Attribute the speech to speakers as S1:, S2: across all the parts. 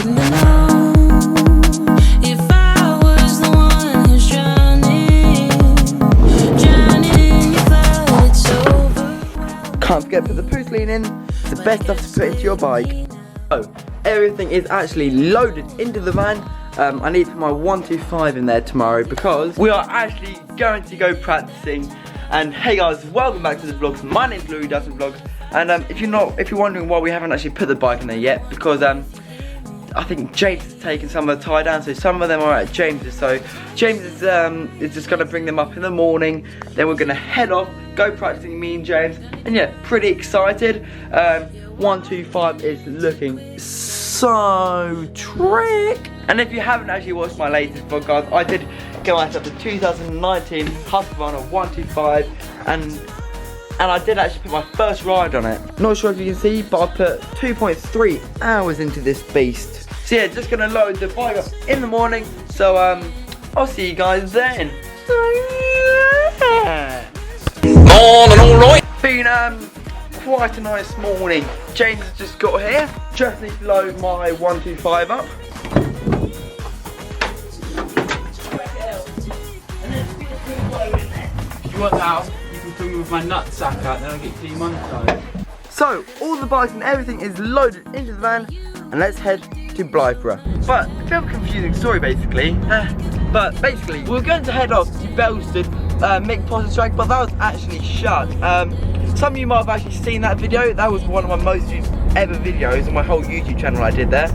S1: Didn't know if I was the one who's drowning in your flood. It's over.
S2: Can't forget to put the pousseline in. It's the best stuff to put into your bike. So, everything is actually loaded into the van. I need to put my 125 in there tomorrow because we are actually going to go practicing. And hey guys, welcome back to the vlogs. My name's Louis Dutton Vlogs. And if you're wondering why we haven't actually put the bike in there yet, because I think James has taken some of the tie down, so some of them are at James's. So James is just gonna bring them up in the morning. Then we're gonna head off, go practicing, me and James. And yeah, pretty excited. 125 is looking so trick. And if you haven't actually watched my latest vlog, guys, I did go out of the 2019 Husqvarna 125, and I did actually put my first ride on it. Not sure if you can see, but I put 2.3 hours into this beast. So yeah, just gonna load the bike up in the morning. So I'll see you guys then.
S3: Morning, alright.
S2: Been quite a nice morning. James has just got here. Just need to load my 125 up.
S4: If you want that, you can fill me with my nut sack out, then I'll get clean Monday.
S2: So, all the bikes and everything is loaded into the van, and let's head to Blythburgh. But, a bit of a confusing story basically. But basically, we were going to head off to Belstead, Motocross Track, but that was actually shut. Some of you might have actually seen that video. That was one of my most viewed ever videos on my whole YouTube channel I did there.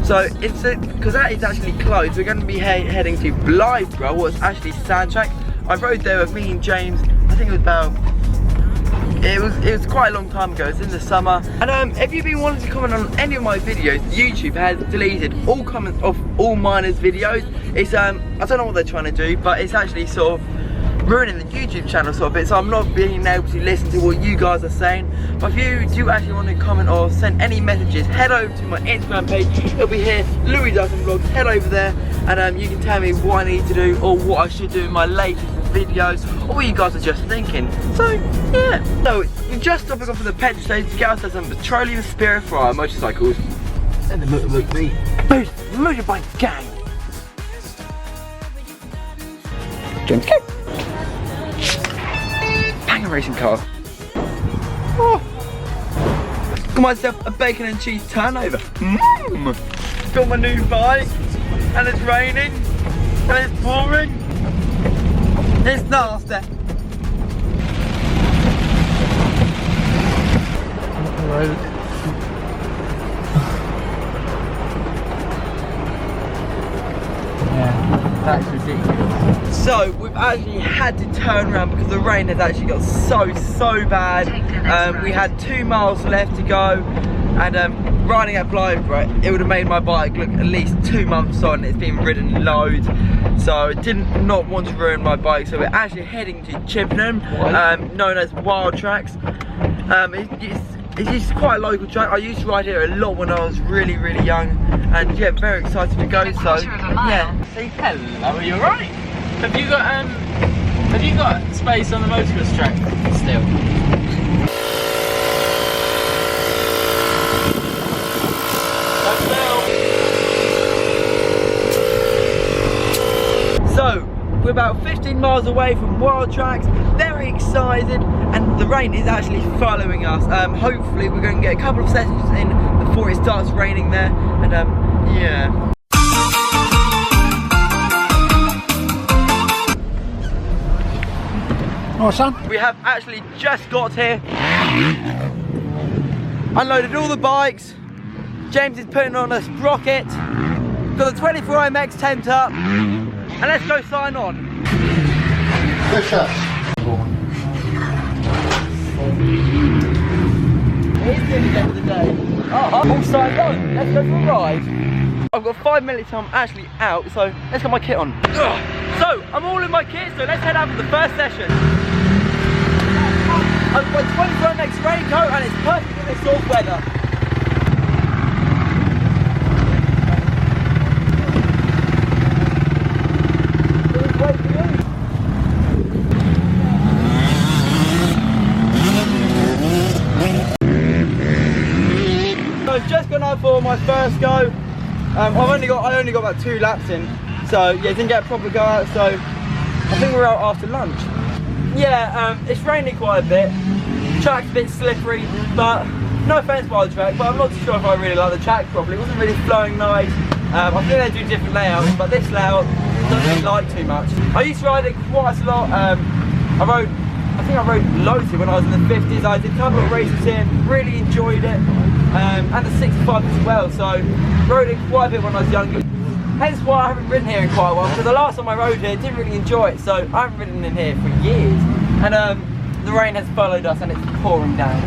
S2: So, because that is actually closed, we're going to be heading to Blythburgh, what's actually Sandtrack. I rode there with me and James, I think it was about, it was quite a long time ago, it was in the summer. And if you've been wanting to comment on any of my videos, YouTube has deleted all comments of all miners videos. It's, I don't know what they're trying to do, but it's actually sort of ruining the YouTube channel sort of bit, so I'm not being able to listen to what you guys are saying. But if you do actually want to comment or send any messages, head over to my Instagram page. It'll be here, Louis Dutton Vlogs. Head over there and you can tell me what I need to do or what I should do in my latest videos, or what you guys are just thinking. So yeah, so we're just stopping off at the petrol station to get ourselves some petroleum spirit for our motorcycles and the motorbike gang. James, go. Banger racing car. Oh. Got myself a bacon and cheese turnover. Got my new bike, and it's raining, and it's pouring. It's nasty.
S4: Yeah, that's ridiculous.
S2: So we've actually had to turn around because the rain has actually got so bad. We had 2 miles left to go, and riding at Blythburgh, it would have made my bike look at least 2 months on. It's been ridden loads, so I did not want to ruin my bike. So we're actually heading to Chippenham, known as Wildtracks. It's just quite a local track. I used to ride here a lot when I was really young, and yeah, very excited to go. So yeah, say hello. Are you alright?
S4: Have you got space on the motocross track still?
S2: So we're about 15 miles away from Wildtracks. Very excited, and the rain is actually following us. Hopefully we're going to get a couple of sessions in before it starts raining there, and yeah.
S4: Oh, son.
S2: We have actually just got here, unloaded all the bikes. James is putting on a sprocket, got the 24MX tent up, and let's go sign on.
S5: Push up.
S2: It is nearly the end of the day. All signed on, let's go for a ride. I've got 5 minutes till I'm actually out, so let's get my kit on. So, I'm all in my kit, so let's head out for the first session. I've got my 24MX raincoat, and it's perfect in this sort of weather. So I've just gone out for my my first go. I only got about 2 laps in, so yeah, didn't get a proper go out. So I think we're out after lunch. Yeah, it's raining quite a bit. Track's a bit slippery, but no offense by the track, but I'm not too sure if I really like the track properly. It wasn't really flowing nice. I think they do different layouts, but this layout I don't really like too much. I used to ride it quite a lot. I think I rode loads when I was in the 50s. I did a couple of races here, really enjoyed it, and the 65 as well. So rode it quite a bit when I was younger. Hence why I haven't ridden here in quite a while, because the last time I rode here, didn't really enjoy it. So I haven't ridden in here for years, and the rain has followed us and it's pouring down.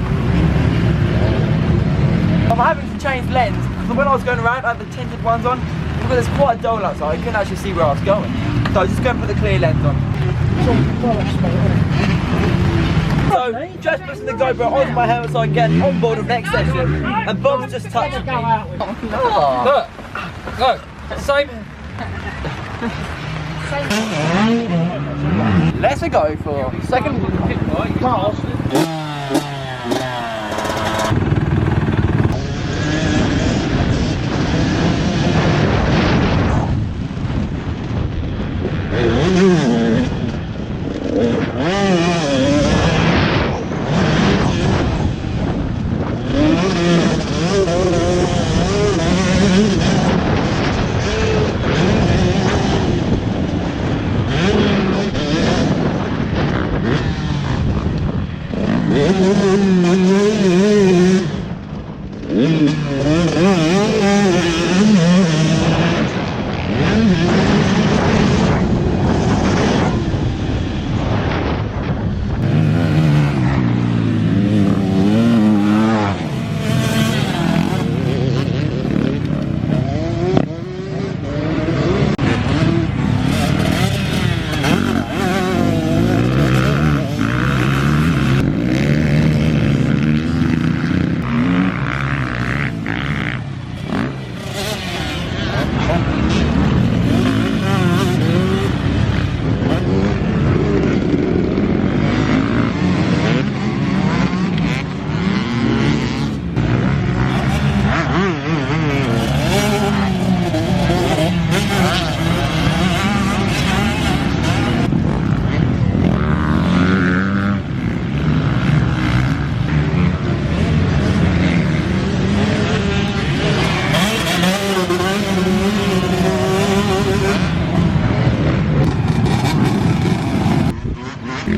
S2: I'm having to change lens, because when I was going around I had the tinted ones on, because it's quite dull outside, I couldn't actually see where I was going. So I was just going to put the clear lens on. So just putting the GoPro onto my helmet so I can get on board with the next session, and Bob's just touching me.
S4: Look, look, same.
S2: Let's go for second pass.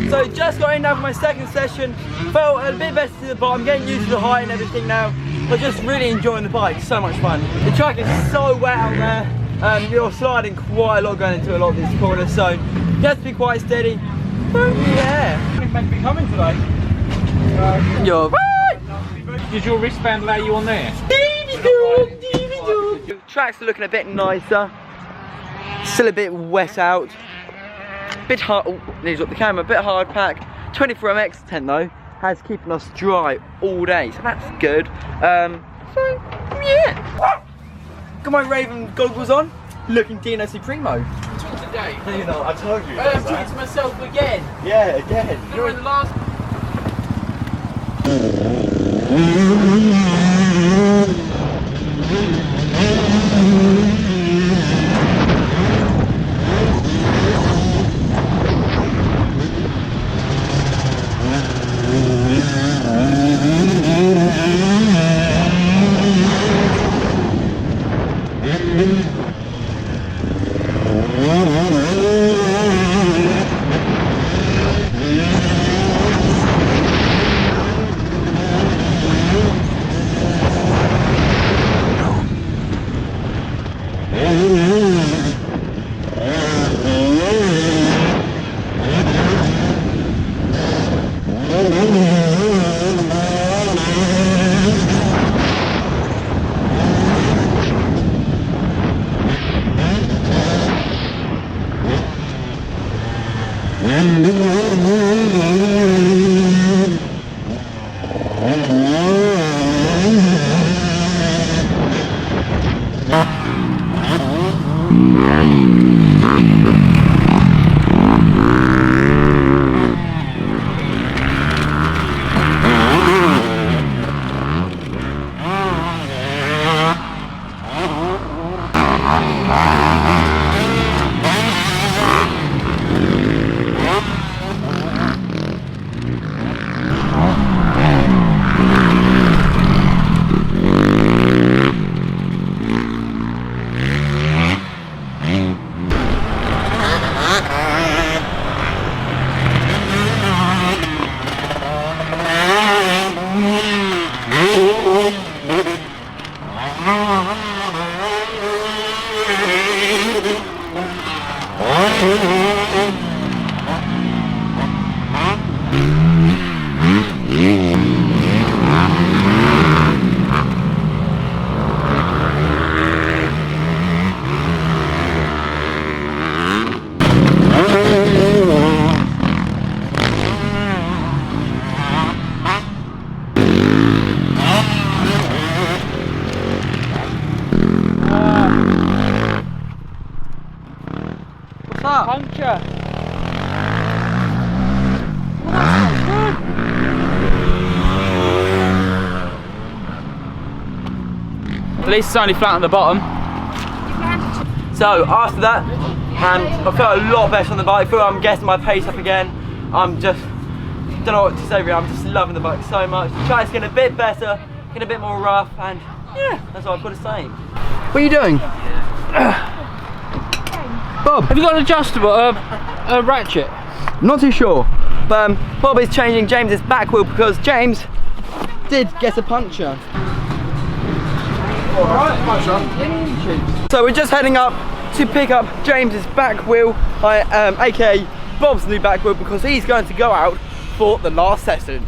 S2: So just got in now for my second session. Felt a bit better to the bike. I'm getting used to the height and everything now, but just really enjoying the bike. So much fun. The track is so wet out there. You're sliding quite a lot going into a lot of these corners, so you have to be quite steady. But yeah.
S4: You're meant to be coming today.
S2: You're right.
S4: Did your wristband allow you on there?
S2: Track's looking a bit nicer. Still a bit wet out. Bit hard. Oh, needs up the camera. Bit hard pack. 24MX tent though has keeping us dry all day, so that's good. So yeah. Got my Raven goggles on. Looking Dino Supremo.
S4: Today.
S2: You know, I told you.
S4: I'm doing it to myself again.
S2: Yeah, again.
S4: You're in the last. least it's only flat on the bottom.
S2: So after that, I felt a lot better on the bike. I'm getting my pace up again. I'm just, don't know what to say really. I'm just loving the bike so much. The track's getting a bit better, getting a bit more rough, and yeah, that's all I've got to say. What are you doing? Bob,
S4: Have you got an adjustable ratchet?
S2: not too sure. But Bob is changing James's back wheel because James did get a puncture. So we're just heading up to pick up James's back wheel, aka Bob's new back wheel, because he's going to go out for the last session.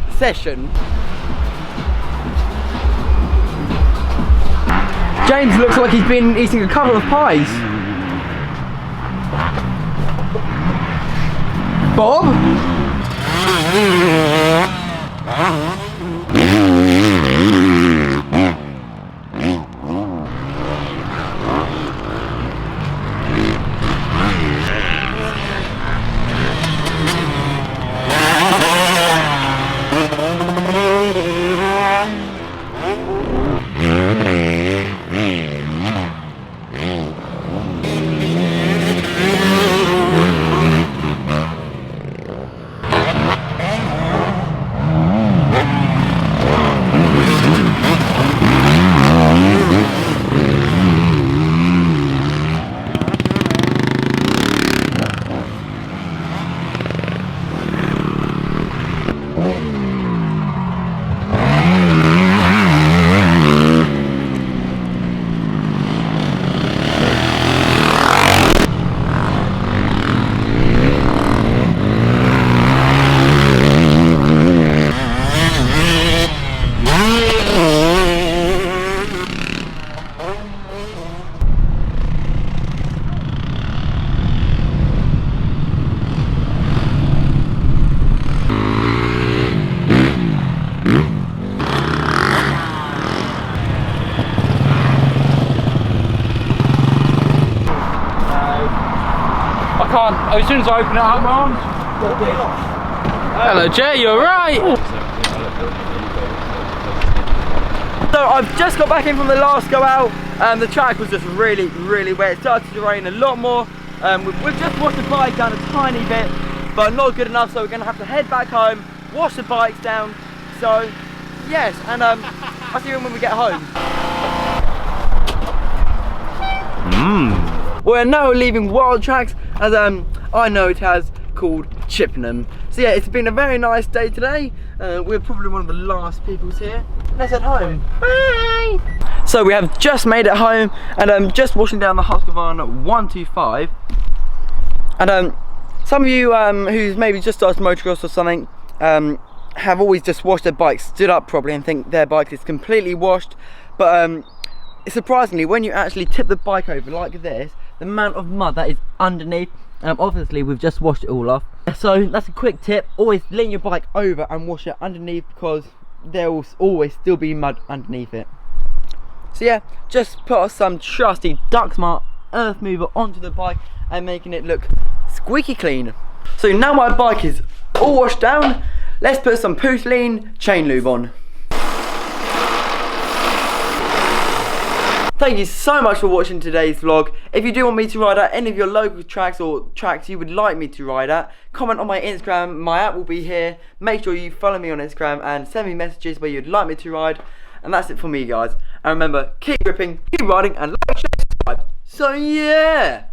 S2: James looks like he's been eating a couple of pies. Bob?
S4: As soon as I open it up, my arms. Hello, Jay, you alright?
S2: So I've just got back in from the last go out. The track was just really wet. It started to rain a lot more. We've just washed the bike down a tiny bit, but not good enough, so we're going to have to head back home, wash the bikes down. So, yes, and I'll see you when we get home. We're now leaving Wildtracks, as I know it has, called Chippenham. So yeah, it's been a very nice day today. We're probably one of the last peoples here. Let's head home. Bye! So we have just made it home, and just washing down the Husqvarna 125. And some of you who's maybe just started motocross or something, have always just washed their bike stood up properly and think their bike is completely washed. But surprisingly, when you actually tip the bike over like this, the amount of mud that is underneath, obviously we've just washed it all off. So that's a quick tip, always lean your bike over and wash it underneath, because there will always still be mud underneath it. So yeah, just put some trusty Dutton earth mover onto the bike and making it look squeaky clean. So now my bike is all washed down, let's put some Poutine chain lube on. Thank you so much for watching today's vlog. If you do want me to ride at any of your local tracks or tracks you would like me to ride at, comment on my Instagram, my app will be here. Make sure you follow me on Instagram and send me messages where you'd like me to ride. And that's it for me, guys. And remember, keep gripping, keep riding, and like, share, subscribe. So yeah!